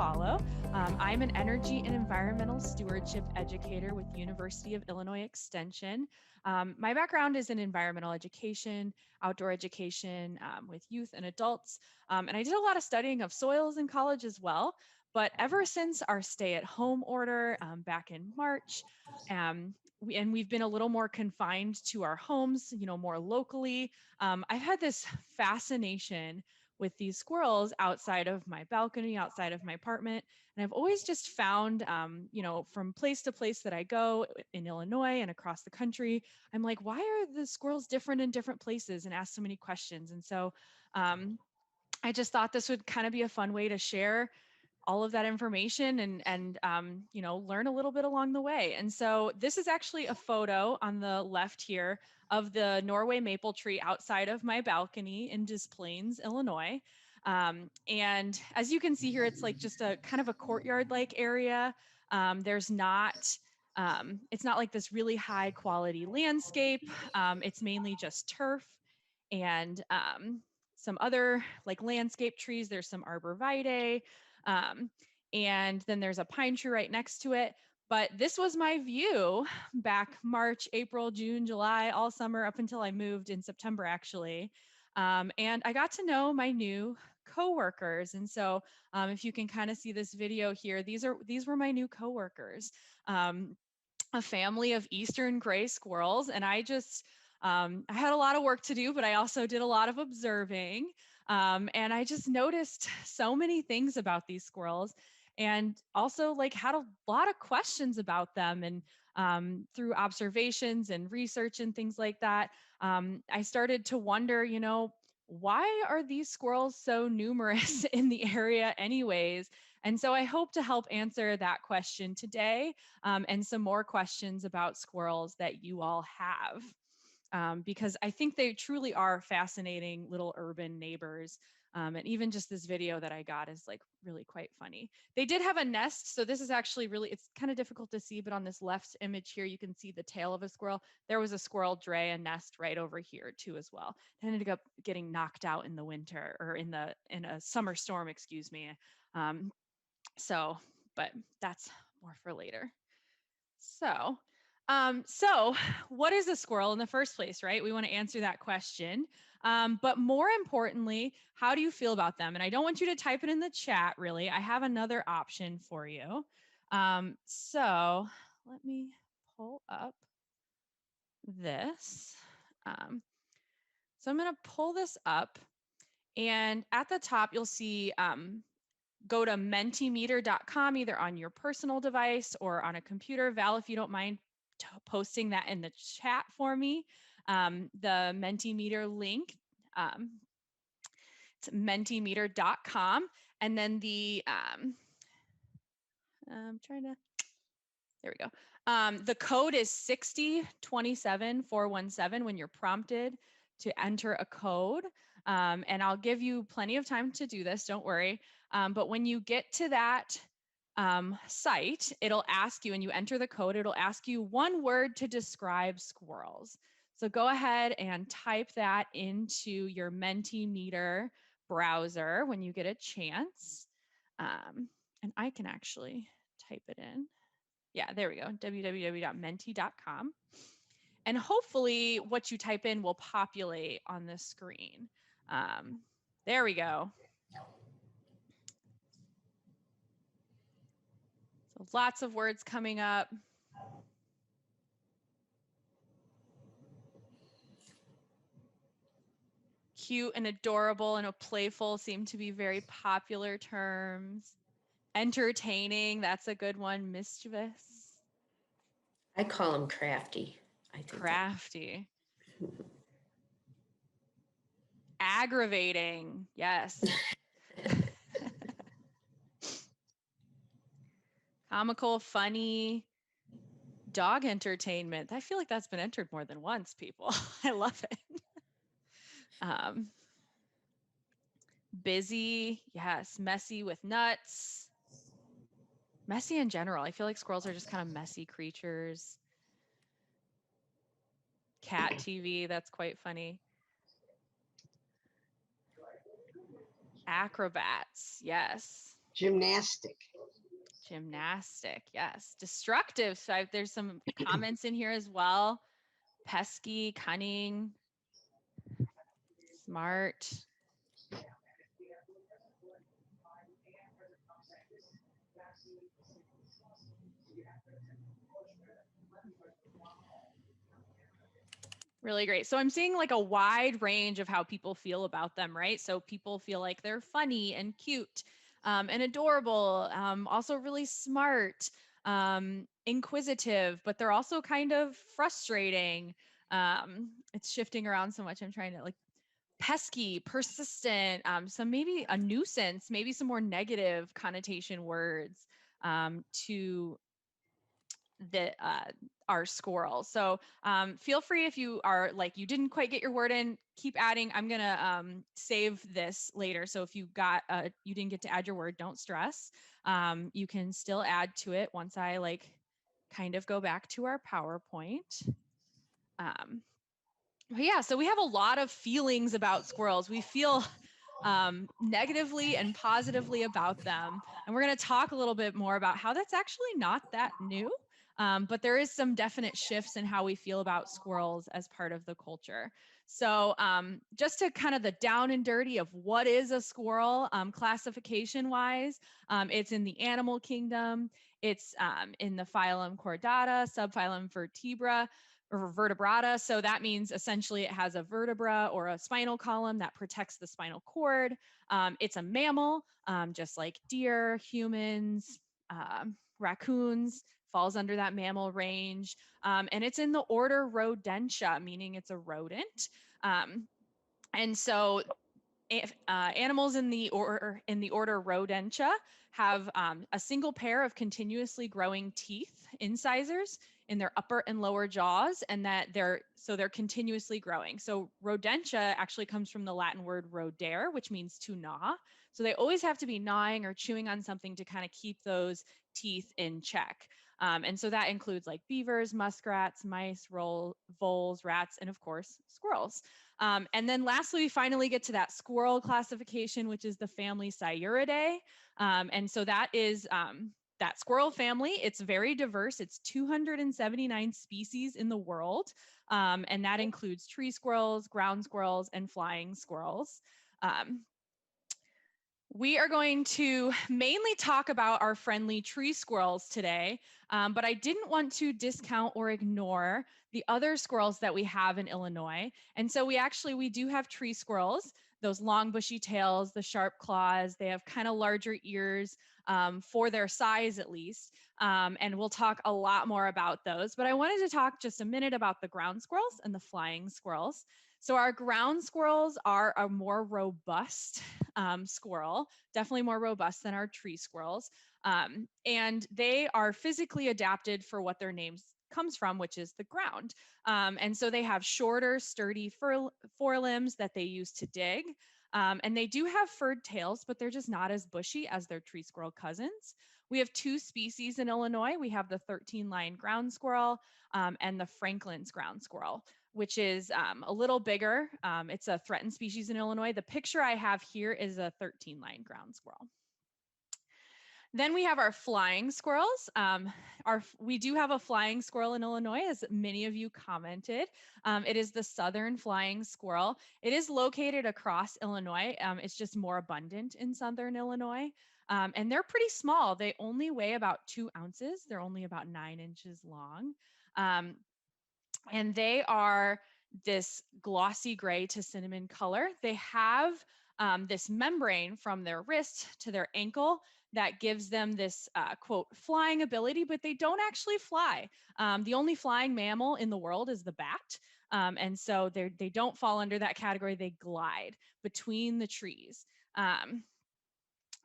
follow. I'm an energy and environmental stewardship educator with University of Illinois Extension. My background is in environmental education, outdoor education with youth and adults, and I did a lot of studying of soils in college as well. But ever since our stay-at-home order back in March, we've been a little more confined to our homes, more locally. I've had this fascination with these squirrels outside of my balcony, outside of my apartment. And I've always just found, from place to place that I go in Illinois and across the country, I'm like, why are the squirrels different in different places, and ask so many questions. And so I just thought this would kind of be a fun way to share all of that information and learn a little bit along the way. And so this is actually a photo on the left here of the Norway maple tree outside of my balcony in Des Plaines, Illinois. And as you can see here, it's like just a kind of a courtyard-like area. It's not like this really high quality landscape. It's mainly just turf and some other like landscape trees. There's some arborvitae. And then there's a pine tree right next to it. But this was my view back March, April, June, July, all summer up until I moved in September, actually. And I got to know my new coworkers. And so if you can kind of see this video here, these were my new coworkers, a family of Eastern gray squirrels. And I had a lot of work to do, but I also did a lot of observing. And I just noticed so many things about these squirrels, and also like had a lot of questions about them. And through observations and research and things like that, I started to wonder, why are these squirrels so numerous in the area anyways? And so I hope to help answer that question today, and some more questions about squirrels that you all have. Because I think they truly are fascinating little urban neighbors. And even just this video that I got is like really quite funny. They did have a nest. So this is actually it's kind of difficult to see, but on this left image here, you can see the tail of a squirrel. There was a squirrel dray, a nest right over here too as well. It ended up getting knocked out in the winter, or in a summer storm, excuse me. But that's more for later. So what is a squirrel in the first place, right? We want to answer that question. But more importantly, how do you feel about them? And I don't want you to type it in the chat, really. I have another option for you. So let me pull up this. So I'm going to pull this up. And at the top, you'll see go to mentimeter.com, either on your personal device or on a computer. Val, if you don't mind posting that in the chat for me, the Mentimeter link, it's mentimeter.com. And then there we go. The code is 6027417 when you're prompted to enter a code. And I'll give you plenty of time to do this, don't worry. But when you get to that site, it'll ask you, and you enter the code, it'll ask you one word to describe squirrels. So go ahead and type that into your Mentimeter browser when you get a chance. And I can actually type it in. Yeah, there we go, www.menti.com. And hopefully what you type in will populate on the screen. There we go. So lots of words coming up. Cute and adorable and playful seem to be very popular terms. Entertaining, that's a good one. Mischievous. I call them crafty. I think crafty. Aggravating, yes. Comical, funny, dog entertainment. I feel like that's been entered more than once, people. I love it. Busy, yes. Messy with nuts. Messy in general. I feel like squirrels are just kind of messy creatures. Cat TV, that's quite funny. Acrobats, yes. Gymnastic. Gymnastic, yes. Destructive. So there's some comments in here as well. Pesky, cunning, smart. Really great. So I'm seeing like a wide range of how people feel about them, right? So people feel like they're funny and cute and adorable, also really smart, inquisitive, but they're also kind of frustrating. It's shifting around so much. I'm trying to like pesky, persistent, some maybe a nuisance, maybe some more negative connotation words to that are squirrels. So feel free if you are like you didn't quite get your word in, keep adding. I'm gonna save this later. So if you got you didn't get to add your word, don't stress. You can still add to it once I like kind of go back to our PowerPoint. But yeah, so we have a lot of feelings about squirrels. We feel negatively and positively about them. And we're going to talk a little bit more about how that's actually not that new. But there is some definite shifts in how we feel about squirrels as part of the culture. So just to kind of the down and dirty of what is a squirrel classification wise, it's in the animal kingdom. It's in the phylum Chordata, subphylum Vertebra, or vertebrata. So that means essentially it has a vertebra or a spinal column that protects the spinal cord. It's a mammal, just like deer, humans, raccoons, falls under that mammal range. And it's in the order Rodentia, meaning it's a rodent. And so animals in the order Rodentia have a single pair of continuously growing teeth, incisors, in their upper and lower jaws, and that they're continuously growing. So Rodentia actually comes from the Latin word rodere, which means to gnaw. So they always have to be gnawing or chewing on something to kind of keep those teeth in check. And so that includes like beavers, muskrats, mice, voles, rats, and of course, squirrels. And then lastly, we finally get to that squirrel classification, which is the family Sciuridae. And so that is that squirrel family. It's very diverse. It's 279 species in the world. And that includes tree squirrels, ground squirrels, and flying squirrels. We are going to mainly talk about our friendly tree squirrels today, but I didn't want to discount or ignore the other squirrels that we have in Illinois. And so we do have tree squirrels, those long bushy tails, the sharp claws, they have kind of larger ears for their size at least. And we'll talk a lot more about those, but I wanted to talk just a minute about the ground squirrels and the flying squirrels. So our ground squirrels are a more robust squirrel, definitely more robust than our tree squirrels. And they are physically adapted for what their names comes from, which is the ground. And so they have shorter, sturdy forelimbs that they use to dig. And they do have furred tails, but they're just not as bushy as their tree squirrel cousins. We have two species in Illinois. We have the 13-line ground squirrel and the Franklin's ground squirrel, which is a little bigger. It's a threatened species in Illinois. The picture I have here is a 13-line ground squirrel. Then we have our flying squirrels. We do have a flying squirrel in Illinois, as many of you commented. It is the southern flying squirrel. It is located across Illinois. It's just more abundant in southern Illinois. And they're pretty small. They only weigh about 2 ounces. They're only about 9 inches long. And they are this glossy gray to cinnamon color. They have this membrane from their wrist to their ankle that gives them this quote flying ability, but they don't actually fly. The only flying mammal in the world is the bat. And so they don't fall under that category. They glide between the trees.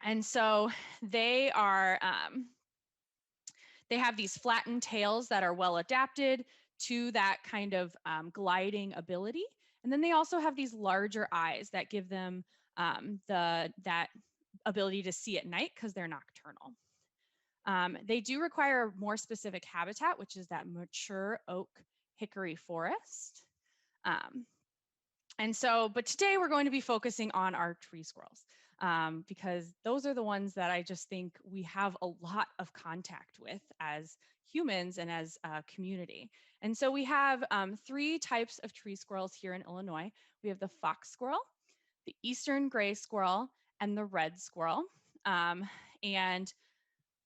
And so they are, they have these flattened tails that are well adapted to that kind of gliding ability. And then they also have these larger eyes that give them that ability to see at night because they're nocturnal. They do require a more specific habitat, which is that mature oak hickory forest. And so, but today we're going to be focusing on our tree squirrels. because those are the ones that I just think we have a lot of contact with as humans and as a community. And so we have three types of tree squirrels here in Illinois. We have the fox squirrel, the eastern gray squirrel, and the red squirrel. And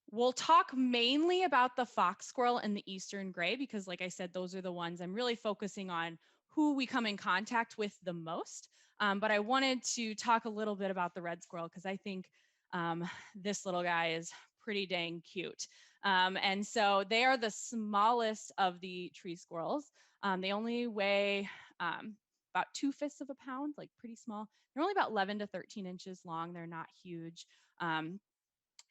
we'll talk mainly about the fox squirrel and the eastern gray because, like I said, those are the ones I'm really focusing on who we come in contact with the most. But I wanted to talk a little bit about the red squirrel because I think this little guy is pretty dang cute. And so they are the smallest of the tree squirrels. They only weigh about 2/5 of a pound, like pretty small. They're only about 11 to 13 inches long. They're not huge.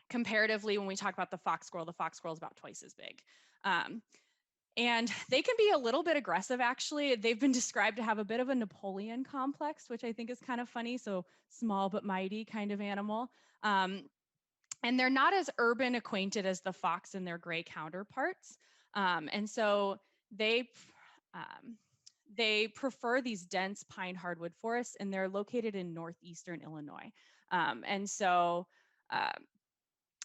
Comparatively, when we talk about the fox squirrel is about twice as big. And they can be a little bit aggressive, actually. They've been described to have a bit of a Napoleon complex, which I think is kind of funny. So small but mighty kind of animal. And they're not as urban acquainted as the fox and their gray counterparts. And so they prefer these dense pine hardwood forests, and they're located in northeastern Illinois. And so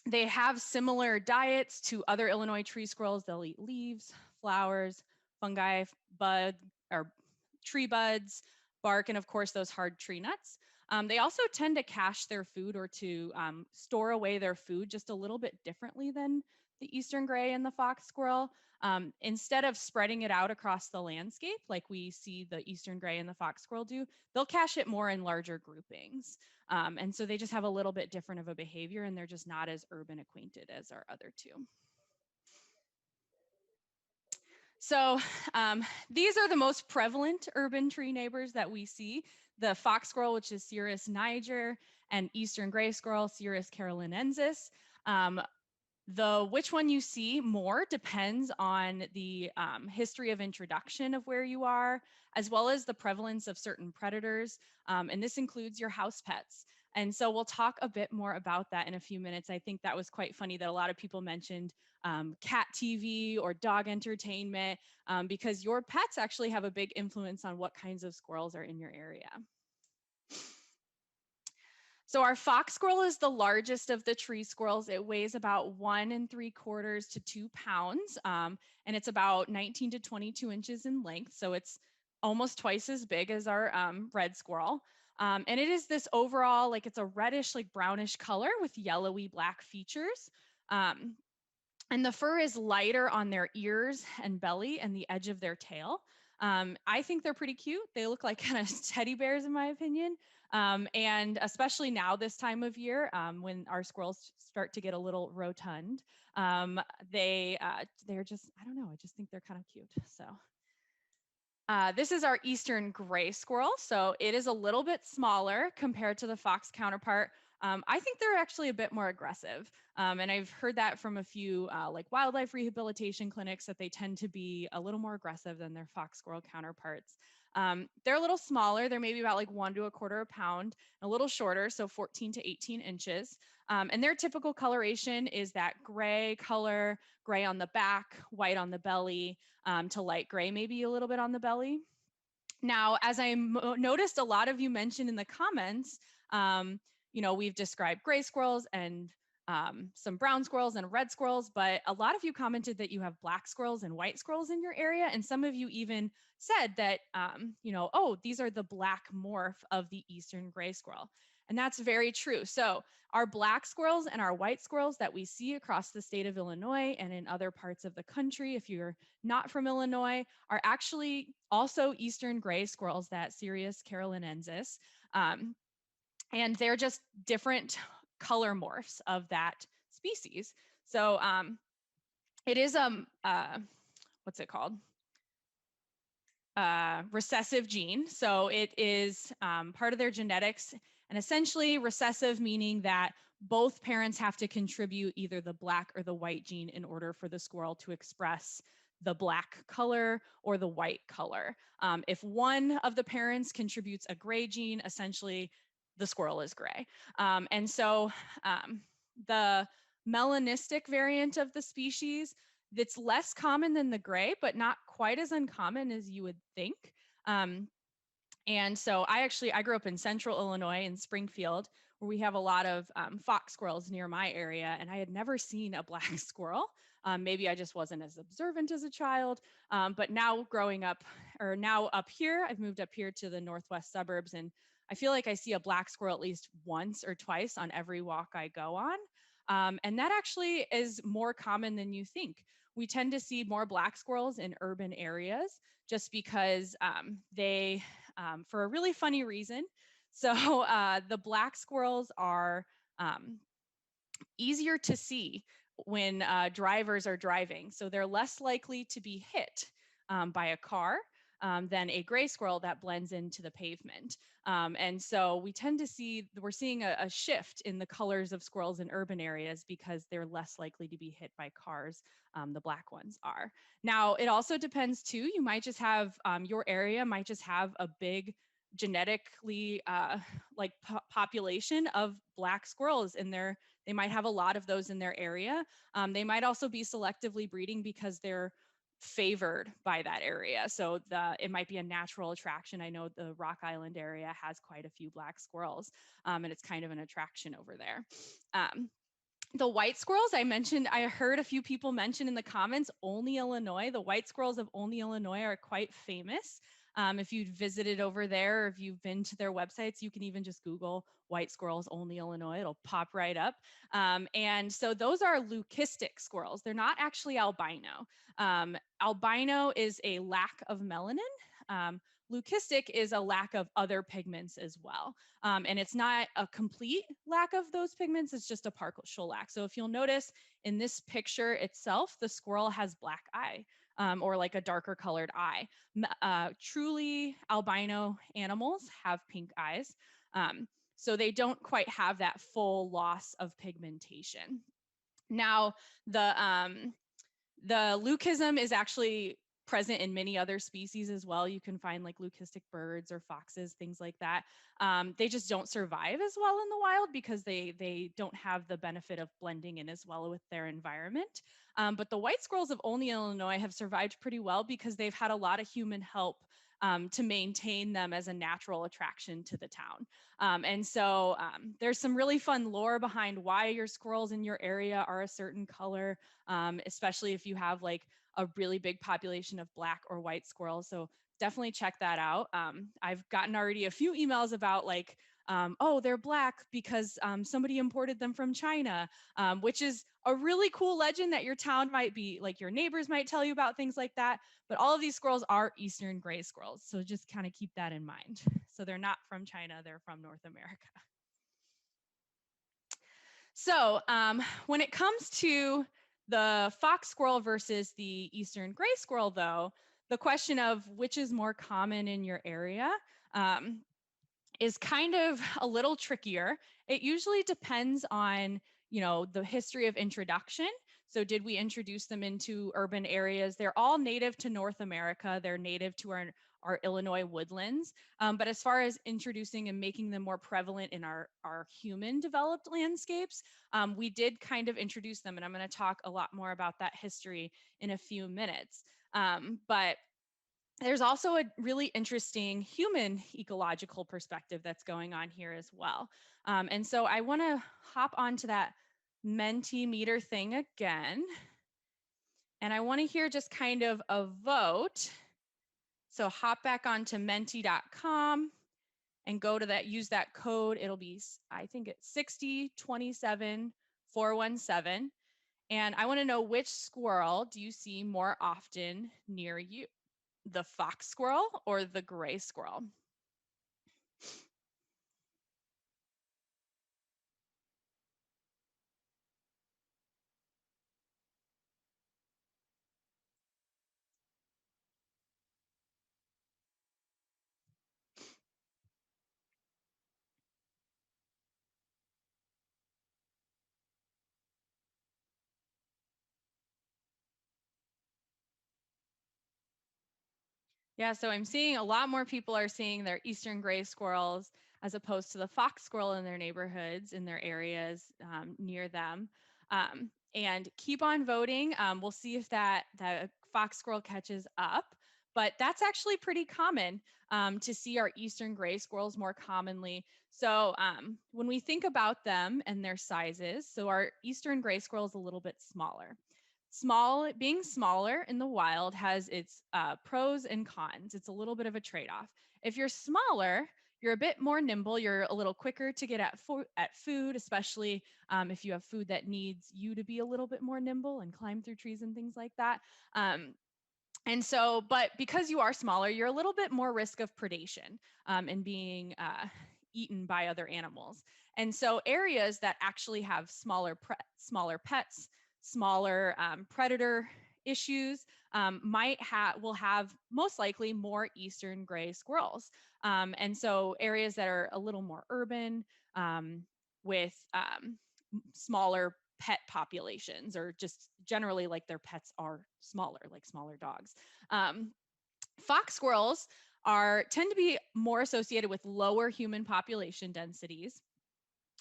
they have similar diets to other Illinois tree squirrels. They'll eat leaves, flowers, fungi, bud or tree buds, bark, and of course those hard tree nuts. They also tend to cache their food or to store away their food just a little bit differently than the eastern gray and the fox squirrel. Instead of spreading it out across the landscape like we see the eastern gray and the fox squirrel do, they'll cache it more in larger groupings. And so they just have a little bit different of a behavior, and they're just not as urban acquainted as our other two. So these are the most prevalent urban tree neighbors that we see. The fox squirrel, which is Cirrus niger, and eastern gray squirrel, Cirrus carolinensis. Which one you see more depends on the history of introduction of where you are, as well as the prevalence of certain predators. And this includes your house pets. And so we'll talk a bit more about that in a few minutes. I think that was quite funny that a lot of people mentioned cat TV or dog entertainment because your pets actually have a big influence on what kinds of squirrels are in your area. So our fox squirrel is the largest of the tree squirrels. It weighs about 1.75 to 2 pounds, and it's about 19 to 22 inches in length. So it's almost twice as big as our red squirrel. And it is this overall, like it's a reddish, like brownish color with yellowy black features. And the fur is lighter on their ears and belly and the edge of their tail. I think they're pretty cute. They look like kind of teddy bears, in my opinion. And especially now, this time of year, when our squirrels start to get a little rotund, they're just, I don't know, I just think they're kind of cute. So this is our eastern gray squirrel. So it is a little bit smaller compared to the fox counterpart. I think they're actually a bit more aggressive. And I've heard that from a few like wildlife rehabilitation clinics that they tend to be a little more aggressive than their fox squirrel counterparts. They're a little smaller. They're maybe about like 1 to 1/4 pound, a little shorter, so 14 to 18 inches. And their typical coloration is that gray color, gray on the back, white on the belly, to light gray, maybe a little bit on the belly. Now, as I noticed a lot of you mentioned in the comments, we've described gray squirrels and some brown squirrels and red squirrels, but a lot of you commented that you have black squirrels and white squirrels in your area. And some of you even said that, oh, these are the black morph of the eastern gray squirrel. And that's very true. So our black squirrels and our white squirrels that we see across the state of Illinois and in other parts of the country, if you're not from Illinois, are actually also eastern gray squirrels, that Cirrus carolinensis. And they're just different color morphs of that species. So it is what's it called? Recessive gene. So it is part of their genetics, and essentially recessive meaning that both parents have to contribute either the black or the white gene in order for the squirrel to express the black color or the white color. If one of the parents contributes a gray gene, essentially the squirrel is gray. And so the melanistic variant of the species, that's less common than the gray, but not quite as uncommon as you would think. And so I grew up in central Illinois in Springfield, where we have a lot of fox squirrels near my area, and I had never seen a black squirrel. Maybe I just wasn't as observant as a child, but now growing up, or now up here, I've moved up here to the northwest suburbs, and I feel like I see a black squirrel at least once or twice on every walk I go on. And that actually is more common than you think. We tend to see more black squirrels in urban areas just because for a really funny reason. So the black squirrels are um, easier to see when drivers are driving. So they're less likely to be hit by a car than a gray squirrel that blends into the pavement. And so we're seeing a shift in the colors of squirrels in urban areas because they're less likely to be hit by cars. The black ones are. Now, it also depends too. You might just have, your area might just have a big genetically population of black squirrels in their. They might have a lot of those in their area. They might also be selectively breeding because they're favored by that area. So it might be a natural attraction. I know the Rock Island area has quite a few black squirrels, and it's kind of an attraction over there. The white squirrels I heard a few people mention in the comments, Olney, Illinois. The white squirrels of Olney, Illinois are quite famous. If you've visited over there, or if you've been to their websites, you can even just Google white squirrels, Olney, Illinois. It'll pop right up. And so those are leucistic squirrels. They're not actually albino. Albino is a lack of melanin. Leucistic is a lack of other pigments as well. And it's not a complete lack of those pigments, it's just a partial lack. So if you'll notice in this picture itself, the squirrel has black eye, or like a darker colored eye. Truly albino animals have pink eyes. So they don't quite have that full loss of pigmentation. Now, the leucism is actually present in many other species as well. You can find like leucistic birds or foxes, things like that. They just don't survive as well in the wild because they don't have the benefit of blending in as well with their environment. But the white squirrels of Olney, Illinois have survived pretty well because they've had a lot of human help to maintain them as a natural attraction to the town. And so there's some really fun lore behind why your squirrels in your area are a certain color, especially if you have like a really big population of black or white squirrels. So definitely check that out. I've gotten already a few emails about like, oh, they're black because somebody imported them from China, which is a really cool legend that your town might be, like your neighbors might tell you about, things like that. But all of these squirrels are Eastern gray squirrels. So just kind of keep that in mind. So they're not from China, they're from North America. So when it comes to the fox squirrel versus the eastern gray squirrel, though, the question of which is more common in your area is kind of a little trickier. It usually depends on, the history of introduction. So did we introduce them into urban areas? They're all native to North America. They're native to our Illinois woodlands. But as far as introducing and making them more prevalent in our human developed landscapes, we did kind of introduce them. And I'm going to talk a lot more about that history in a few minutes. But there's also a really interesting human ecological perspective that's going on here as well. And so I want to hop onto that Mentimeter thing again. And I want to hear just kind of a vote. So hop back onto menti.com and go to that, use that code. It'll be, I think it's 6027417. And I want to know, which squirrel do you see more often near you? The fox squirrel or the gray squirrel? Yeah, so I'm seeing a lot more people are seeing their eastern gray squirrels as opposed to the fox squirrel in their neighborhoods, in their areas near them. And keep on voting. We'll see if that fox squirrel catches up. but that's actually pretty common to see our eastern gray squirrels more commonly. So when we think about them and their sizes, so our eastern gray squirrel is a little bit smaller. Being smaller in the wild has its pros and cons. It's a little bit of a trade-off. If you're smaller, you're a bit more nimble. You're a little quicker to get at food, especially if you have food that needs you to be a little bit more nimble and climb through trees and things like that. And so, but because you are smaller, you're a little bit more risk of predation and being eaten by other animals. And so, areas that actually have smaller pets, smaller predator issues will have most likely more eastern gray squirrels. And so, areas that are a little more urban um, with smaller pet populations, or just generally like their pets are smaller, like smaller dogs. Um, Fox squirrels tend to be more associated with lower human population densities.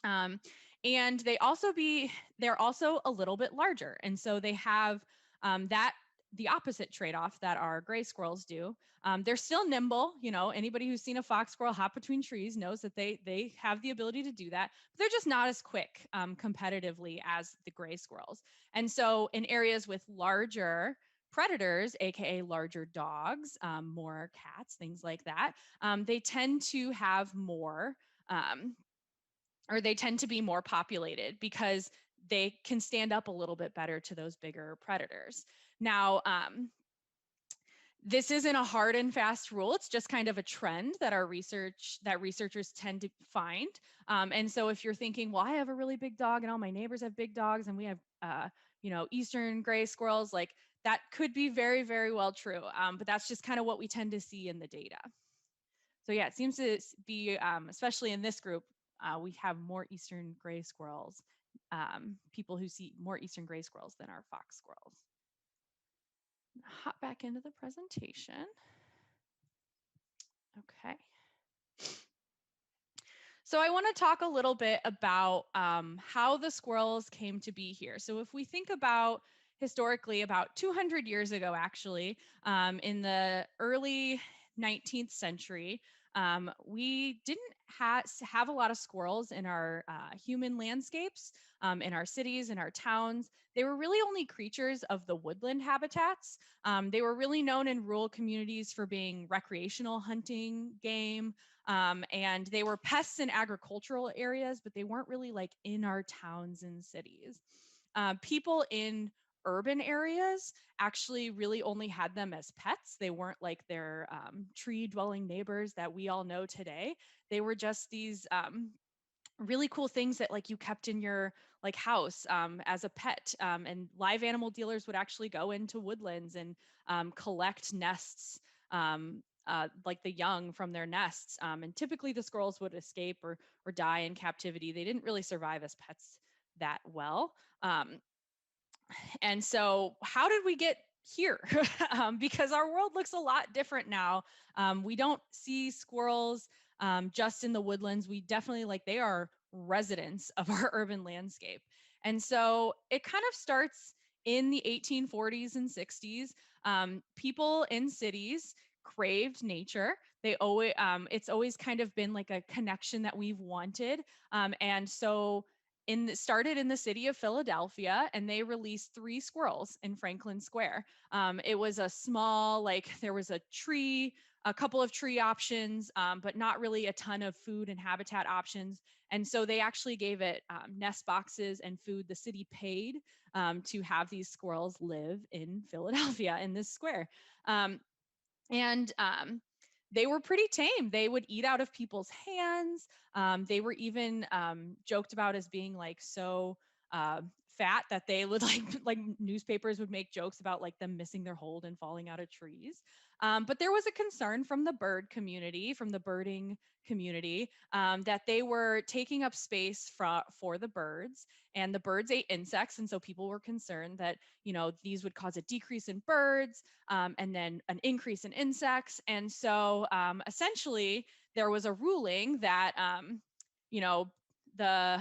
Um, and they're also a little bit larger. And so they have the opposite trade-off that our gray squirrels do. They're still nimble. Anybody who's seen a fox squirrel hop between trees knows that they have the ability to do that, but they're just not as quick competitively as the gray squirrels. And so in areas with larger predators, aka larger dogs, more cats, things like that, they tend to have more um, or they tend to be more populated because they can stand up a little bit better to those bigger predators. Now, this isn't a hard and fast rule. It's just kind of a trend that researchers tend to find. And so if you're thinking, well, I have a really big dog and all my neighbors have big dogs and we have, eastern gray squirrels, like that could be very, very well true. But that's just kind of what we tend to see in the data. So yeah, it seems to be, especially in this group, we have more eastern gray squirrels, people who see more eastern gray squirrels than our fox squirrels. Hop back into the presentation. Okay. So I want to talk a little bit about how the squirrels came to be here. So if we think about historically, about 200 years ago, actually, in the early 19th century, we didn't have a lot of squirrels in our human landscapes, in our cities, in our towns. They were really only creatures of the woodland habitats. They were really known in rural communities for being recreational hunting game, and they were pests in agricultural areas, but they weren't really like in our towns and cities. People in urban areas actually really only had them as pets. They weren't like their tree dwelling neighbors that we all know today. They were just these really cool things that like you kept in your like house as a pet, and live animal dealers would actually go into woodlands and collect nests, like the young from their nests, and typically the squirrels would escape or die in captivity. They didn't really survive as pets that well. And so, how did we get here? Because our world looks a lot different now. We don't see squirrels just in the woodlands. We definitely they are residents of our urban landscape. And so, it kind of starts in the 1840s and 60s. People in cities craved nature. It's always kind of been like a connection that we've wanted. And so started in the city of Philadelphia, and they released 3 squirrels in Franklin Square. It was a small, there was a couple of tree options, but not really a ton of food and habitat options. And so they actually gave it nest boxes and food. The city paid to have these squirrels live in Philadelphia in this square. And they were pretty tame. They would eat out of people's hands. They were even joked about as being so uh, fat that they would like newspapers would make jokes about them missing their hold and falling out of trees. But there was a concern from the from the birding community, that they were taking up space for the birds, and the birds ate insects. And so people were concerned that, these would cause a decrease in birds, and then an increase in insects. And so essentially, there was a ruling that, you know, the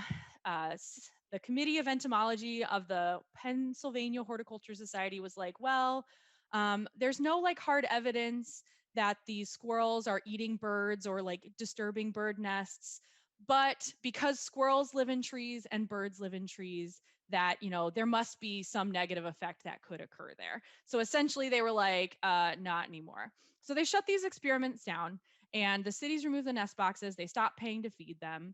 the Committee of Entomology of the Pennsylvania Horticulture Society was like, well, There's no like hard evidence that these squirrels are eating birds or like disturbing bird nests. But because squirrels live in trees and birds live in trees, that, there must be some negative effect that could occur there. So essentially they were like, not anymore. So they shut these experiments down and the cities removed the nest boxes. They stopped paying to feed them.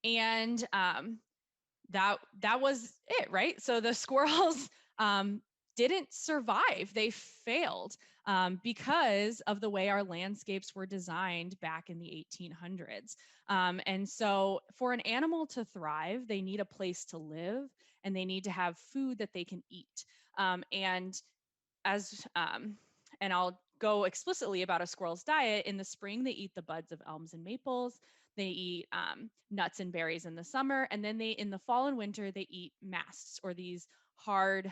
And that was it, right? So the squirrels didn't survive. They failed because of the way our landscapes were designed back in the 1800s. And so for an animal to thrive, they need a place to live and they need to have food that they can eat. And as and I'll go explicitly about a squirrel's diet. In the spring, they eat the buds of elms and maples. They eat nuts and berries in the summer, and then in the fall and winter they eat masts, or these hard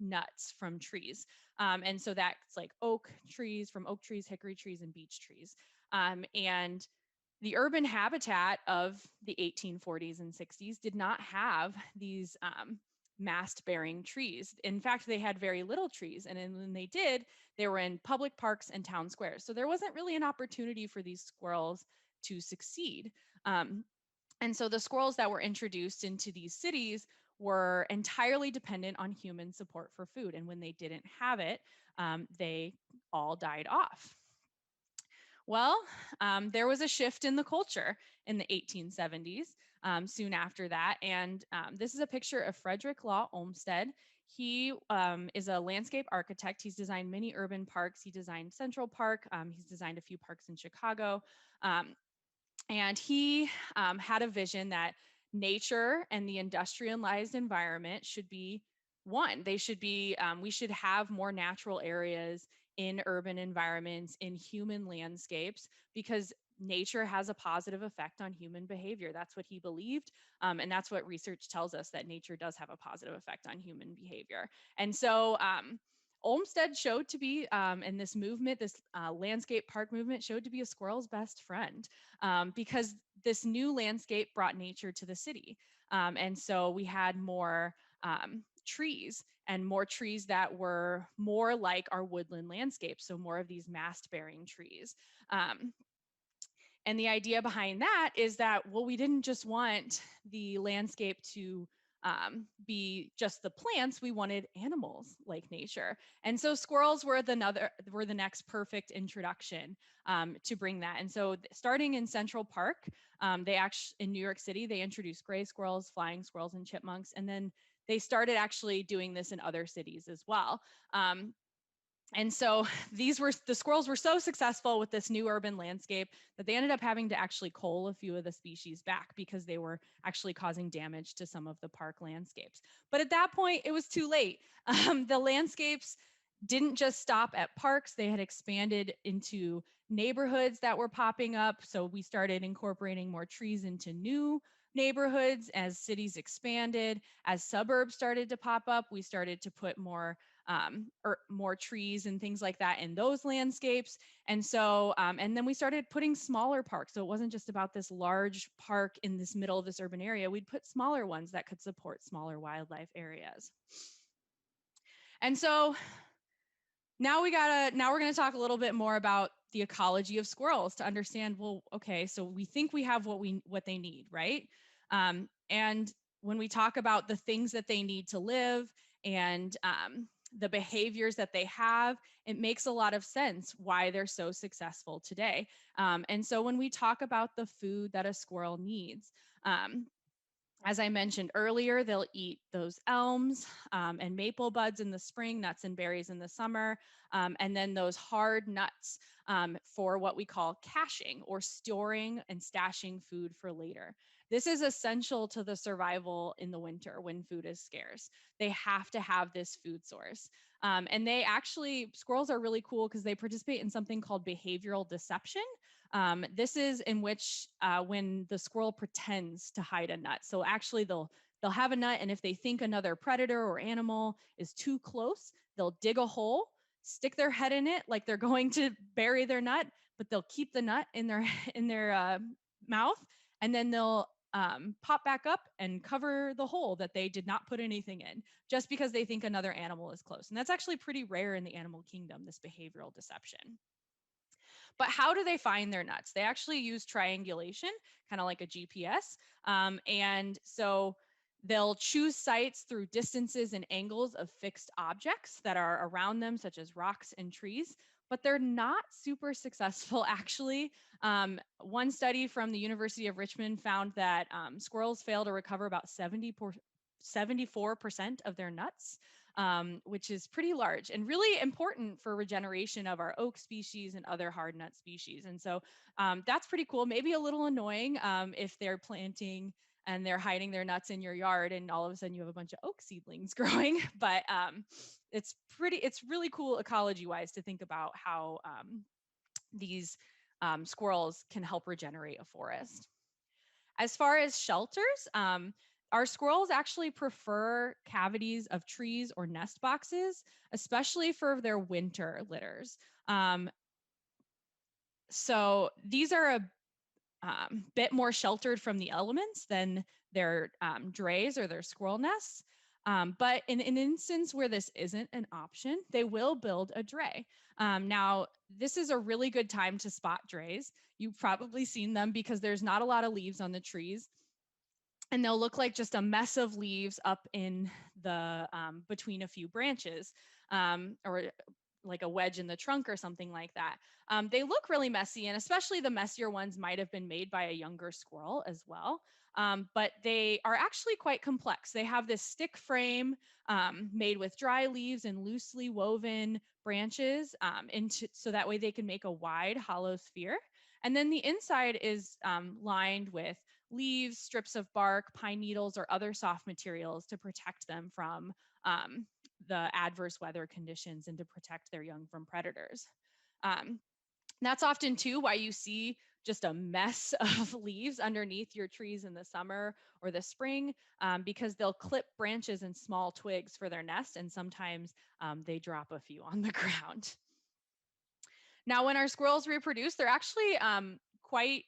nuts from trees. And so that's like oak trees, from oak trees, hickory trees, and beech trees. And the urban habitat of the 1840s and 60s did not have these mast bearing trees. In fact, they had very little trees. And when they did, they were in public parks and town squares. So there wasn't really an opportunity for these squirrels to succeed. Um, and so the squirrels that were introduced into these cities were entirely dependent on human support for food. And when they didn't have it, they all died off. Well, there was a shift in the culture in the 1870s, soon after that. And this is a picture of Frederick Law Olmsted. He is a landscape architect. He's designed many urban parks. He designed Central Park. He's designed a few parks in Chicago. Um, and he had a vision that nature and the industrialized environment should be one. They should be, we should have more natural areas in urban environments, in human landscapes, because nature has a positive effect on human behavior. That's what he believed. And that's what research tells us, that nature does have a positive effect on human behavior. And so, Olmsted showed to be, and this movement, this landscape park movement, showed to be a squirrel's best friend, because this new landscape brought nature to the city. And so we had more trees, and more trees that were more like our woodland landscape. So more of these mast bearing trees. Um, and the idea behind that is that, well, we didn't just want the landscape to be just the plants. We wanted animals like nature. And so squirrels were the next perfect introduction to bring that. And so starting in Central Park, they actually, in New York City, they introduced gray squirrels, flying squirrels, and chipmunks. And then they started actually doing this in other cities as well. And so the squirrels were so successful with this new urban landscape that they ended up having to actually cull a few of the species back, because they were actually causing damage to some of the park landscapes. But at that point, it was too late. The landscapes didn't just stop at parks, they had expanded into neighborhoods that were popping up. So we started incorporating more trees into new neighborhoods as cities expanded. As suburbs started to pop up, we started to put or more trees and things like that in those landscapes. And so, and then we started putting smaller parks. So it wasn't just about this large park in this middle of this urban area. We'd put smaller ones that could support smaller wildlife areas. And so now we're going to talk a little bit more about the ecology of squirrels to understand, well, okay, so we think we have what they need, right? And when we talk about the things that they need to live, and the behaviors that they have, it makes a lot of sense why they're so successful today. And so when we talk about the food that a squirrel needs, as I mentioned earlier, they'll eat those elms and maple buds in the spring, nuts and berries in the summer, and then those hard nuts for what we call caching, or storing and stashing food for later. This is essential to the survival in the winter when food is scarce. They have to have this food source. And squirrels are really cool because they participate in something called behavioral deception. This is in which when the squirrel pretends to hide a nut. So actually they'll have a nut, and if they think another predator or animal is too close, they'll dig a hole, stick their head in it like they're going to bury their nut, but they'll keep the nut in their in their mouth, and then they'll pop back up and cover the hole that they did not put anything in just because they think another animal is close. And that's actually pretty rare in the animal kingdom, this behavioral deception. But how do they find their nuts? They actually use triangulation, kind of like a GPS. And so they'll choose sites through distances and angles of fixed objects that are around them, such as rocks and trees. But they're not super successful, actually. One study from the University of Richmond found that squirrels fail to recover about 74% of their nuts, which is pretty large and really important for regeneration of our oak species and other hard nut species. And so that's pretty cool. Maybe a little annoying if they're planting and they're hiding their nuts in your yard and all of a sudden you have a bunch of oak seedlings growing. But it's really cool ecology wise to think about how these squirrels can help regenerate a forest. As far as shelters, our squirrels actually prefer cavities of trees or nest boxes, especially for their winter litters. So these are a bit more sheltered from the elements than their drays or their squirrel nests. But in an instance where this isn't an option, they will build a dray. Now, this is a really good time to spot drays. You've probably seen them because there's not a lot of leaves on the trees, and they'll look like just a mess of leaves up in the between a few branches, or like a wedge in the trunk or something like that. They look really messy, and especially the messier ones might have been made by a younger squirrel as well. But they are actually quite complex. They have this stick frame made with dry leaves and loosely woven branches so that way they can make a wide hollow sphere. And then the inside is lined with leaves, strips of bark, pine needles, or other soft materials to protect them from the adverse weather conditions and to protect their young from predators. Um, that's often too why you see just a mess of leaves underneath your trees in the summer or the spring, because they'll clip branches and small twigs for their nest, and sometimes they drop a few on the ground. Now, when our squirrels reproduce, they're actually quite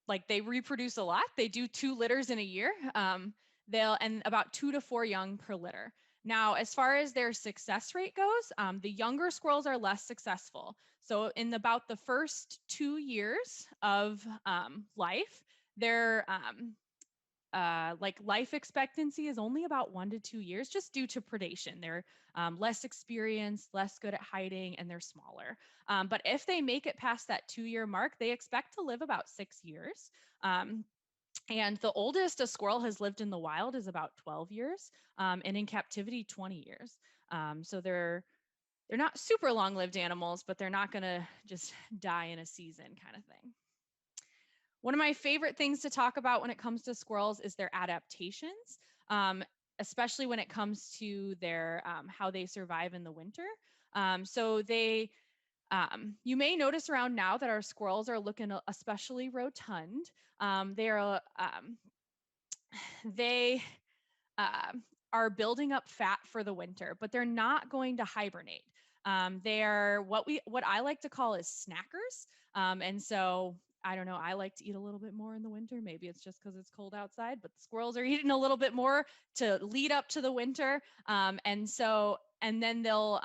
like they reproduce a lot. They do 2 litters in a year. And about 2 to 4 young per litter. Now, as far as their success rate goes, the younger squirrels are less successful. So in about the first 2 years of life, their like life expectancy is only about 1 to 2 years, just due to predation. They're less experienced, less good at hiding, and they're smaller. But if they make it past that 2-year mark, they expect to live about 6 years. And the oldest a squirrel has lived in the wild is about 12 years, and in captivity 20 years. So they're not super long-lived animals, but they're not going to just die in a season kind of thing. One of my favorite things to talk about when it comes to squirrels is their adaptations, especially when it comes to their how they survive in the winter. So you may notice around now that our squirrels are looking especially rotund. They uh, are building up fat for the winter, but they're not going to hibernate. They are what I like to call is snackers. And so I don't know, I like to eat a little bit more in the winter. Maybe it's just because it's cold outside, but the squirrels are eating a little bit more to lead up to the winter. And then they'll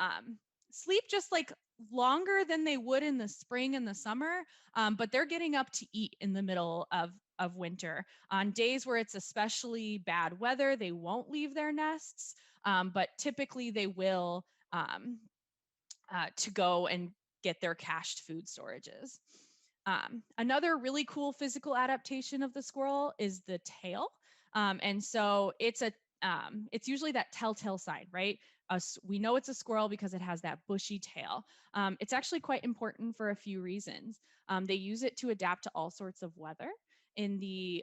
sleep just like longer than they would in the spring and the summer. But they're getting up to eat in the middle of winter. On days where it's especially bad weather, they won't leave their nests, but typically they will to go and get their cached food storages. Another really cool physical adaptation of the squirrel is the tail. And so it's usually that telltale sign, right? We know it's a squirrel because it has that bushy tail. It's actually quite important for a few reasons. They use it to adapt to all sorts of weather. In the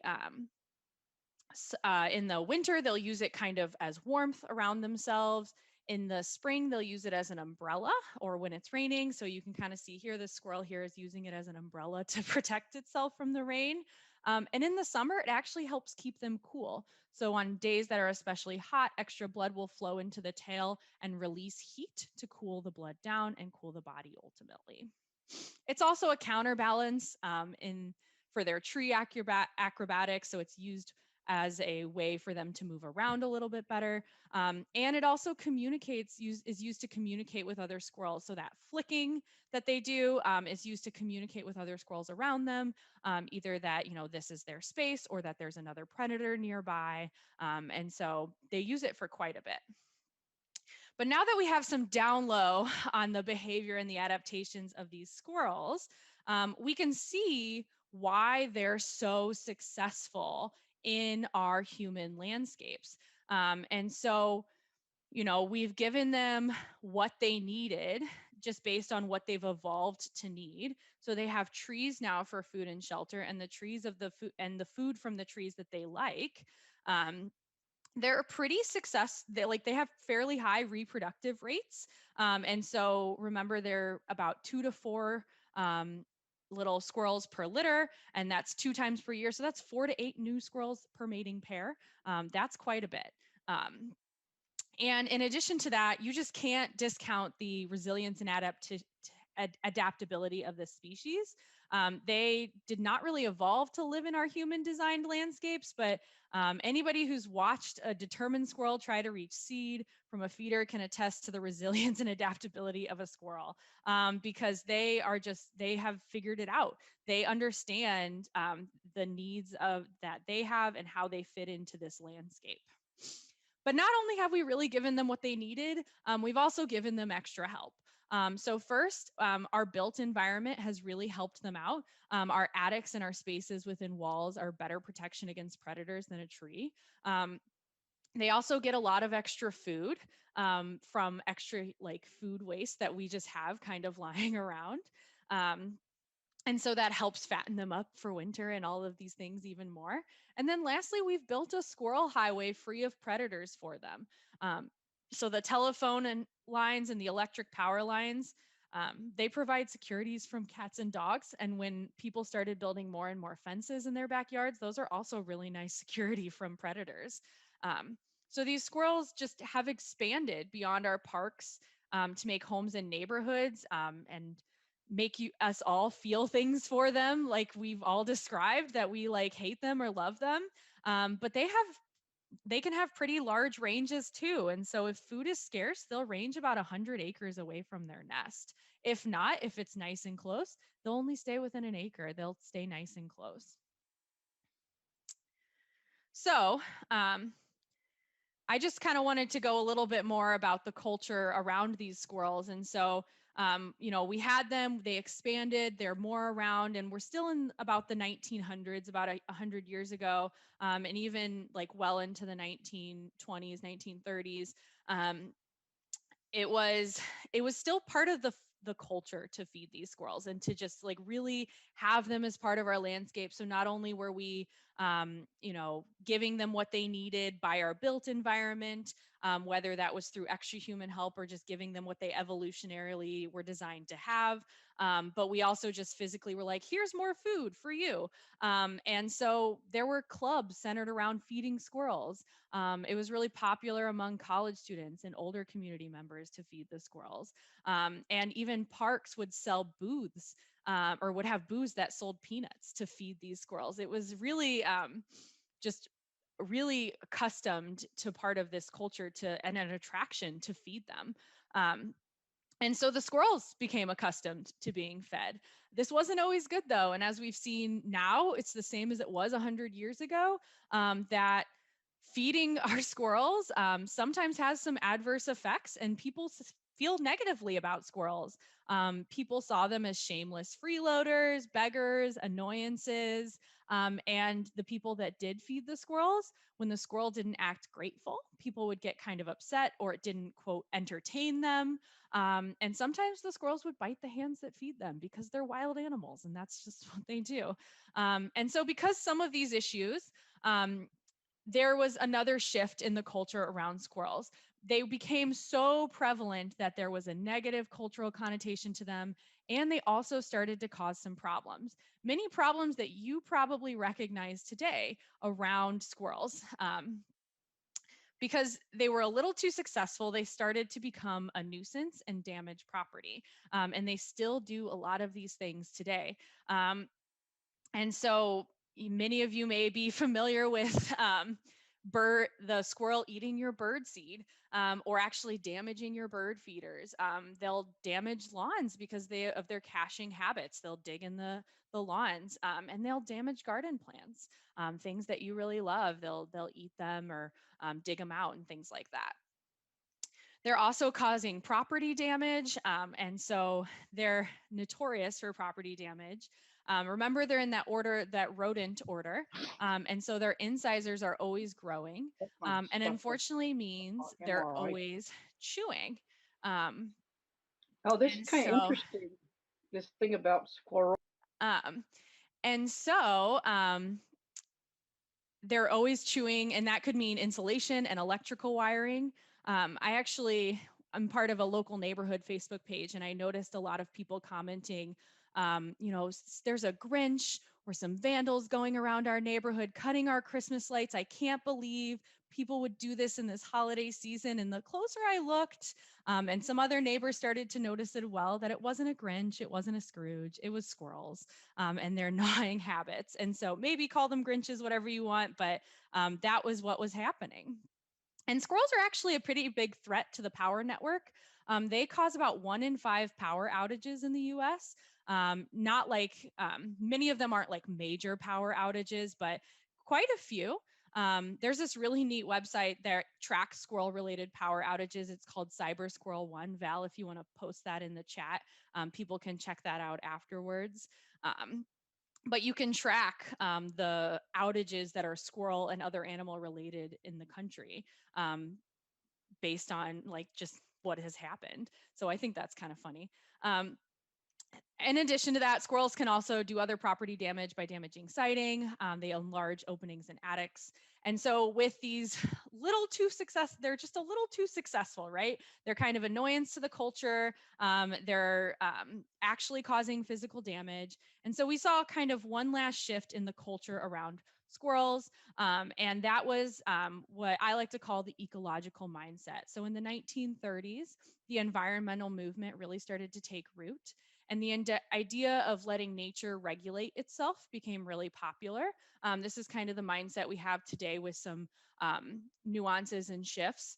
winter, they'll use it kind of as warmth around themselves. In the spring, they'll use it as an umbrella or when it's raining. So you can kind of see here, the squirrel here is using it as an umbrella to protect itself from the rain. And in the summer, it actually helps keep them cool. So on days that are especially hot, extra blood will flow into the tail and release heat to cool the blood down and cool the body ultimately. It's also a counterbalance for their tree acrobatics. So it's used as a way for them to move around a little bit better. And it also is used to communicate with other squirrels. So that flicking that they do is used to communicate with other squirrels around them, either that, this is their space or that there's another predator nearby. And so they use it for quite a bit. But now that we have some down low on the behavior and the adaptations of these squirrels, we can see why they're so successful in our human landscapes. And so, we've given them what they needed just based on what they've evolved to need. So they have trees now for food and shelter, and the trees of the food and the food from the trees that they like. They're pretty they have fairly high reproductive rates. And so remember, they're about 2 to 4 little squirrels per litter, and that's 2 times per year. So that's 4 to 8 new squirrels per mating pair. That's quite a bit. And in addition to that, you just can't discount the resilience and adaptability of this species. They did not really evolve to live in our human designed landscapes, but anybody who's watched a determined squirrel try to reach seed from a feeder can attest to the resilience and adaptability of a squirrel, because they have figured it out. They understand the needs of that they have and how they fit into this landscape. But not only have we really given them what they needed, we've also given them extra help. So first, our built environment has really helped them out. Our attics and our spaces within walls are better protection against predators than a tree. They also get a lot of extra food from extra food waste that we just have kind of lying around. Um, and so that helps fatten them up for winter and all of these things even more. And then lastly, we've built a squirrel highway free of predators for them. So the telephone and lines and the electric power lines, they provide securities from cats and dogs. And when people started building more and more fences in their backyards, those are also really nice security from predators. So these squirrels just have expanded beyond our parks to make homes in neighborhoods, and make us all feel things for them, like we've all described, that we hate them or love them. But they can have pretty large ranges too. And so if food is scarce, they'll range about 100 acres away from their nest. If not, if it's nice and close, they'll only stay within an acre. They'll stay nice and close. So I just kind of wanted to go a little bit more about the culture around these squirrels. And so, we had them, they expanded, they're more around, and we're still in about the 1900s, about 100 years ago, and even well into the 1920s, 1930s. Um, it was still part of the culture to feed these squirrels and to just really have them as part of our landscape. So not only were we giving them what they needed by our built environment, whether that was through extra human help or just giving them what they evolutionarily were designed to have, but we also just physically were like, here's more food for you. And so there were clubs centered around feeding squirrels. It was really popular among college students and older community members to feed the squirrels. And even parks would sell booths, or would have booths that sold peanuts to feed these squirrels. It was really just really accustomed to part of this culture and an attraction to feed them. And so the squirrels became accustomed to being fed. This wasn't always good though. And as we've seen now, it's the same as it was 100 years ago, that feeding our squirrels sometimes has some adverse effects, and people feel negatively about squirrels. People saw them as shameless freeloaders, beggars, annoyances. And the people that did feed the squirrels, when the squirrel didn't act grateful, people would get kind of upset, or it didn't, quote, entertain them. And sometimes the squirrels would bite the hands that feed them because they're wild animals and that's just what they do. And so because some of these issues, there was another shift in the culture around squirrels. They became so prevalent that there was a negative cultural connotation to them, and they also started to cause some problems. Many problems that you probably recognize today around squirrels. Because they were a little too successful, they started to become a nuisance and damage property. And they still do a lot of these things today. And so many of you may be familiar with the squirrel eating your bird seed, or actually damaging your bird feeders. They'll damage lawns because of their caching habits. They'll dig in the lawns, and they'll damage garden plants, things that you really love. They'll eat them or dig them out and things like that. They're also causing property damage, and so they're notorious for property damage. Remember, they're in that order, that rodent order, and so their incisors are always growing, That's my and stuff for unfortunately means they're MRI. always chewing. Um, Oh, this is and kind of so, interesting. This thing about squirrel. um, and so, they're always chewing, and that could mean insulation and electrical wiring. I'm part of a local neighborhood Facebook page, and I noticed a lot of people commenting, there's a Grinch or some vandals going around our neighborhood cutting our Christmas lights. I can't believe people would do this in this holiday season. And the closer I looked, and some other neighbors started to notice as well, that it wasn't a Grinch, it wasn't a Scrooge, it was squirrels, and their gnawing habits. And so maybe call them Grinches, whatever you want, but that was what was happening. And squirrels are actually a pretty big threat to the power network. They cause about 1 in 5 power outages in the US. Not like many of them aren't like major power outages, but quite a few. There's this really neat website that tracks squirrel related power outages. It's called Cyber Squirrel One. Val, if you want to post that in the chat, people can check that out afterwards. But you can track the outages that are squirrel and other animal related in the country, um, based on like just what has happened. So I think that's kind of funny. Um, in addition to that, squirrels can also do other property damage by damaging siding. They enlarge openings in attics. And so with these they're just a little too successful, right? They're kind of annoyance to the culture. They're actually causing physical damage. And so we saw kind of one last shift in the culture around squirrels. And that was what I like to call the ecological mindset. So in the 1930s, the environmental movement really started to take root. And the idea of letting nature regulate itself became really popular. This is kind of the mindset we have today with some nuances and shifts.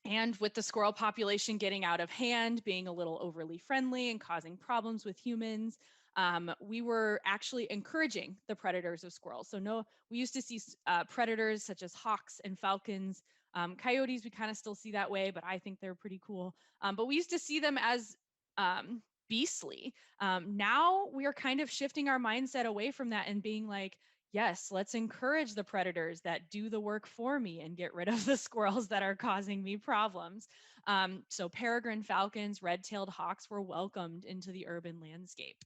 And with the squirrel population getting out of hand, being a little overly friendly and causing problems with humans, we were actually encouraging the predators of squirrels. So no, we used to see predators such as hawks and falcons. Coyotes, we kind of still see that way, but I think they're pretty cool. But we used to see them as beastly. Now we are kind of shifting our mindset away from that and being like, yes, let's encourage the predators that do the work for me and get rid of the squirrels that are causing me problems. So peregrine falcons, red-tailed hawks were welcomed into the urban landscape.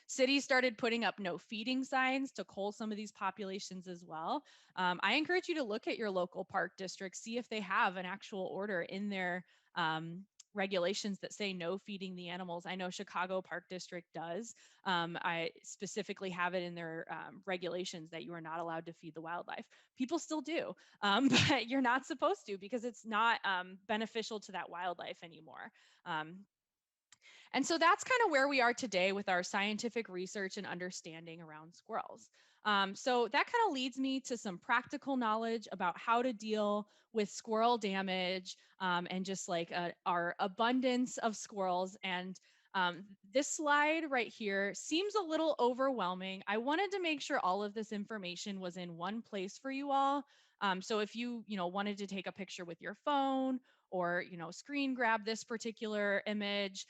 Cities started putting up no feeding signs to cull some of these populations as well. I encourage you to look at your local park district, see if they have an actual order in their regulations that say no feeding the animals. I know Chicago Park District does. I specifically have it in their regulations that you are not allowed to feed the wildlife. People still do, but you're not supposed to, because it's not beneficial to that wildlife anymore. And so that's kind of where we are today with our scientific research and understanding around squirrels. So that kind of leads me to some practical knowledge about how to deal with squirrel damage, and just like our abundance of squirrels. And this slide right here seems a little overwhelming. I wanted to make sure all of this information was in one place for you all. So if you wanted to take a picture with your phone, or screen grab this particular image,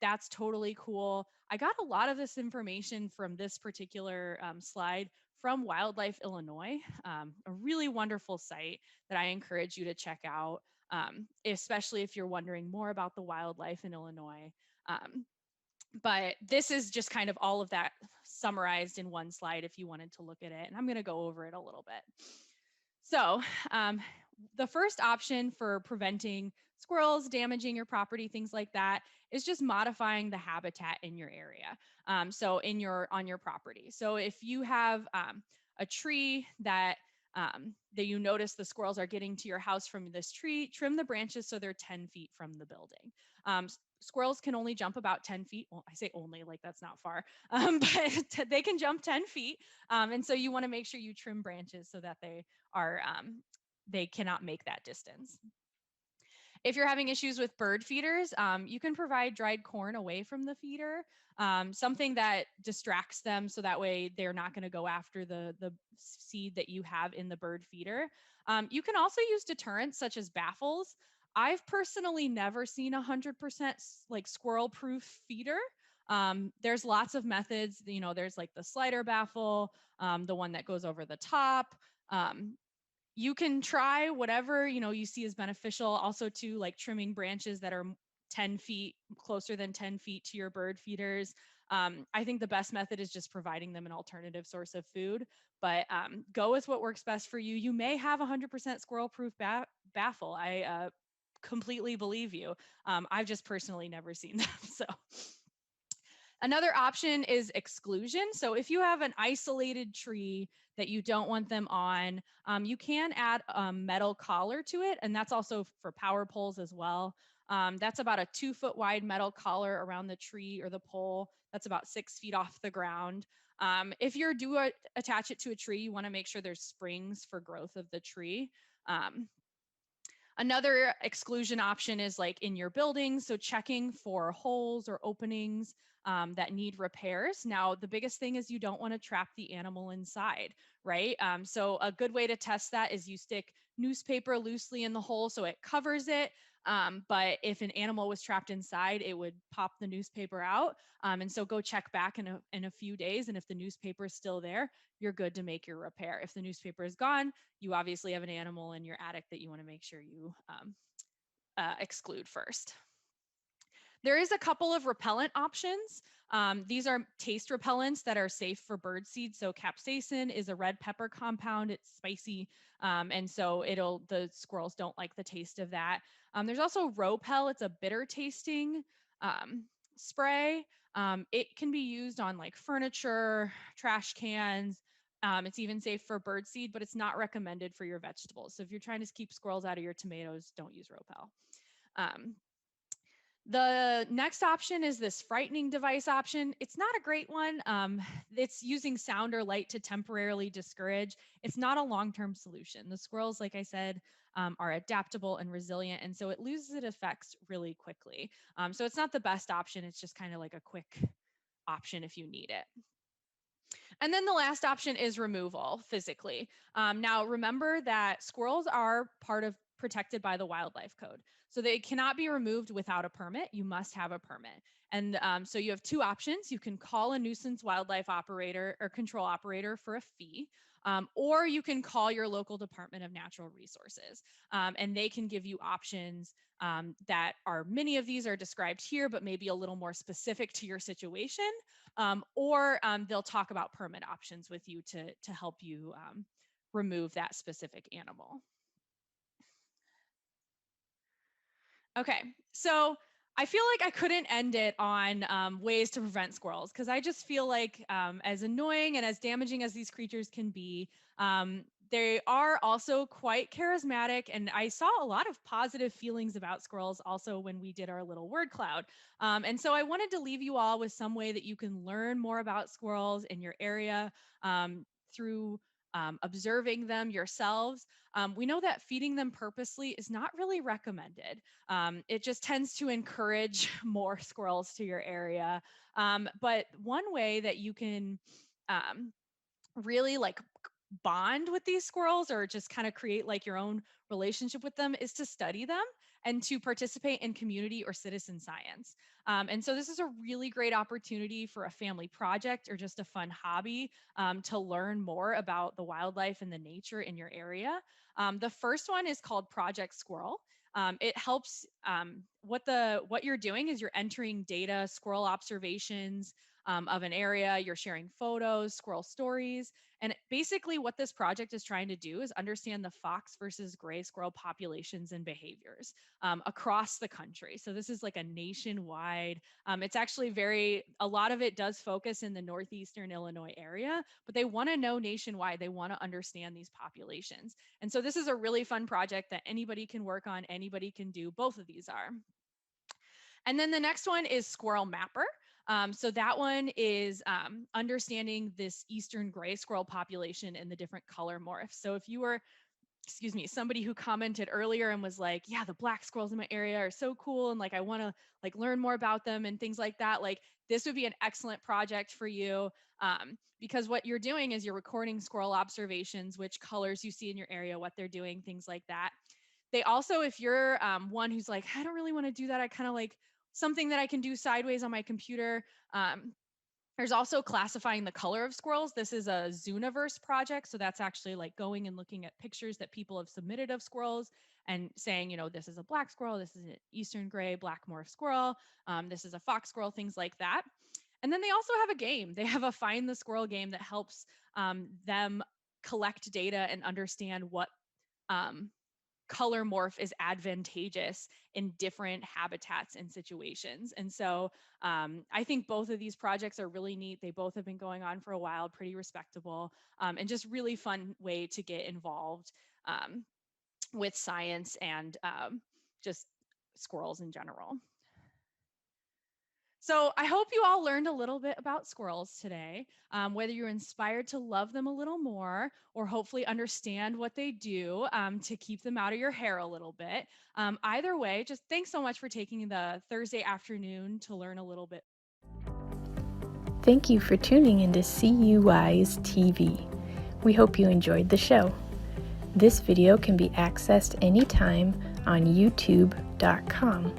that's totally cool. I got a lot of this information from this particular slide from Wildlife Illinois, a really wonderful site that I encourage you to check out, especially if you're wondering more about the wildlife in Illinois. But this is just kind of all of that summarized in one slide if you wanted to look at it. And I'm going to go over it a little bit. So the first option for preventing squirrels damaging your property, things like that, is just modifying the habitat in your area. So on your property. So if you have a tree that that you notice the squirrels are getting to your house from this tree, trim the branches so they're 10 feet from the building. Squirrels can only jump about 10 feet. Well, I say only, like that's not far, but they can jump 10 feet. And so you want to make sure you trim branches so that they cannot make that distance. If you're having issues with bird feeders, you can provide dried corn away from the feeder, something that distracts them so that way they're not going to go after the seed that you have in the bird feeder. You can also use deterrents such as baffles. I've personally never seen 100% like squirrel proof feeder. There's lots of methods, there's like the slider baffle, the one that goes over the top. You can try whatever you see as beneficial, also to like trimming branches that are 10 feet closer than 10 feet to your bird feeders. I think the best method is just providing them an alternative source of food, but go with what works best for you. You may have 100% squirrel proof baffle. I completely believe you. I've just personally never seen them. So another option is exclusion. So if you have an isolated tree that you don't want them on, you can add a metal collar to it. And that's also for power poles as well. That's about a 2-foot wide metal collar around the tree or the pole. That's about 6 feet off the ground. If you do attach it to a tree, you want to make sure there's springs for growth of the tree. Another exclusion option is like in your building. So checking for holes or openings that need repairs. Now, the biggest thing is you don't want to trap the animal inside, right? So a good way to test that is you stick newspaper loosely in the hole so it covers it. But if an animal was trapped inside, it would pop the newspaper out. And so go check back in a few days. And if the newspaper is still there, you're good to make your repair. If the newspaper is gone, you obviously have an animal in your attic that you want to make sure you exclude first. There is a couple of repellent options. These are taste repellents that are safe for bird seed. So capsaicin is a red pepper compound. It's spicy. And so the squirrels don't like the taste of that. There's also Ropel. It's a bitter tasting spray. It can be used on like furniture, trash cans. It's even safe for bird seed, but it's not recommended for your vegetables. So if you're trying to keep squirrels out of your tomatoes, don't use Ropel. The next option is this frightening device option. It's not a great one. It's using sound or light to temporarily discourage. It's not a long-term solution. The squirrels, like I said, are adaptable and resilient, and so it loses its effects really quickly. So it's not the best option. It's just kind of like a quick option if you need it. And then the last option is removal physically. Now, remember that squirrels are protected by the wildlife code. So they cannot be removed without a permit. You must have a permit. And so you have two options. You can call a nuisance wildlife operator or control operator for a fee, or you can call your local Department of Natural Resources, and they can give you options that are, many of these are described here, but maybe a little more specific to your situation, or they'll talk about permit options with you to help you remove that specific animal. Okay, so I feel like I couldn't end it on ways to prevent squirrels, because I just feel like as annoying and as damaging as these creatures can be, they are also quite charismatic. And I saw a lot of positive feelings about squirrels also when we did our little word cloud. And so I wanted to leave you all with some way that you can learn more about squirrels in your area through observing them yourselves. We know that feeding them purposely is not really recommended. It just tends to encourage more squirrels to your area. But one way that you can really like bond with these squirrels or just kind of create like your own relationship with them is to study them and to participate in community or citizen science. And so this is a really great opportunity for a family project or just a fun hobby to learn more about the wildlife and the nature in your area. The first one is called Project Squirrel. It helps, what you're doing is you're entering data, squirrel observations, of an area. You're sharing photos, squirrel stories. And basically what this project is trying to do is understand the fox versus gray squirrel populations and behaviors across the country. So this is like a nationwide, it's actually a lot of it does focus in the northeastern Illinois area, but they want to know nationwide. They want to understand these populations. And so this is a really fun project that anybody can work on, anybody can do. Both of these are. And then the next one is Squirrel Mapper. So that one is understanding this eastern gray squirrel population and the different color morphs. So if you were, excuse me, somebody who commented earlier and was like, yeah, the black squirrels in my area are so cool, and like I want to like learn more about them and things like that, like this would be an excellent project for you, because what you're doing is you're recording squirrel observations, which colors you see in your area, what they're doing, things like that. They also, if you're one who's like, I don't really want to do that, I kind of like something that I can do sideways on my computer. There's also classifying the color of squirrels. This is a Zooniverse project. So that's actually like going and looking at pictures that people have submitted of squirrels and saying, you know, this is a black squirrel, this is an eastern gray black morph squirrel, this is a fox squirrel, things like that. And then they also have a game. They have a Find the Squirrel game that helps them collect data and understand what color morph is advantageous in different habitats and situations. And so I think both of these projects are really neat. They both have been going on for a while, pretty respectable, and just really fun way to get involved with science and just squirrels in general. So I hope you all learned a little bit about squirrels today, whether you're inspired to love them a little more or hopefully understand what they do to keep them out of your hair a little bit. Either way, just thanks so much for taking the Thursday afternoon to learn a little bit. Thank you for tuning into CUI's TV. We hope you enjoyed the show. This video can be accessed anytime on youtube.com.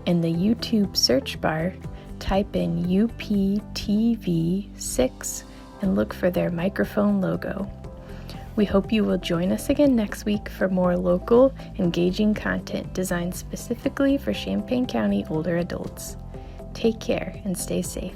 In the YouTube search bar, type in UPTV6 and look for their microphone logo. We hope you will join us again next week for more local, engaging content designed specifically for Champaign County older adults. Take care and stay safe.